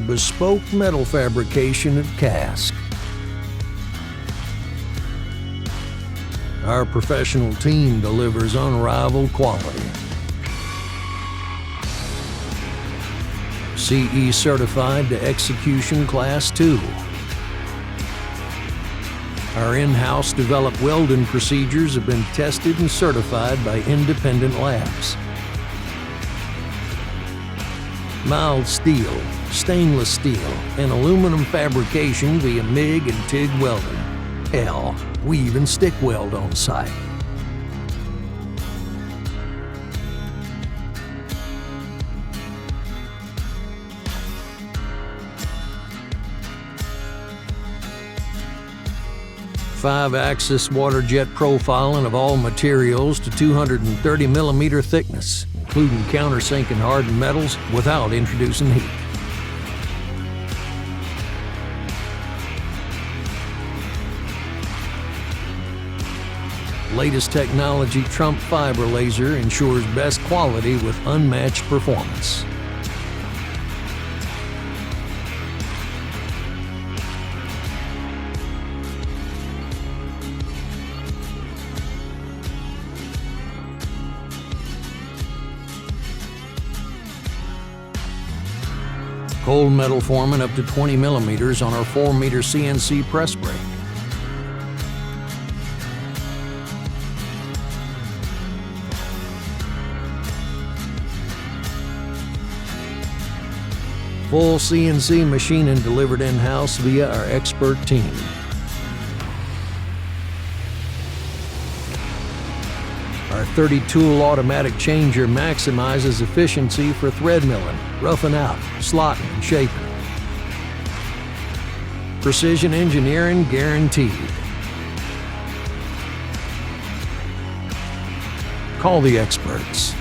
Bespoke metal fabrication at CASC. Our professional team delivers unrivaled quality. CE certified to execution class 2. Our in-house developed welding procedures have been tested and certified by independent labs. Mild steel, stainless steel, and aluminum fabrication via MIG and TIG welding. Hell, we even stick weld on site. Five-axis water jet profiling of all materials to 230 millimeter thickness, including countersink and hardened metals without introducing heat. Latest technology Trumpf Fibre laser ensures best quality with unmatched performance. Cold metal forming up to 20 millimeters on our 4-meter CNC press brake. Full CNC machining delivered in-house via our expert team. Our 30-tool automatic changer maximizes efficiency for thread milling, roughing out, slotting, and shaping. Precision engineering guaranteed. Call the experts.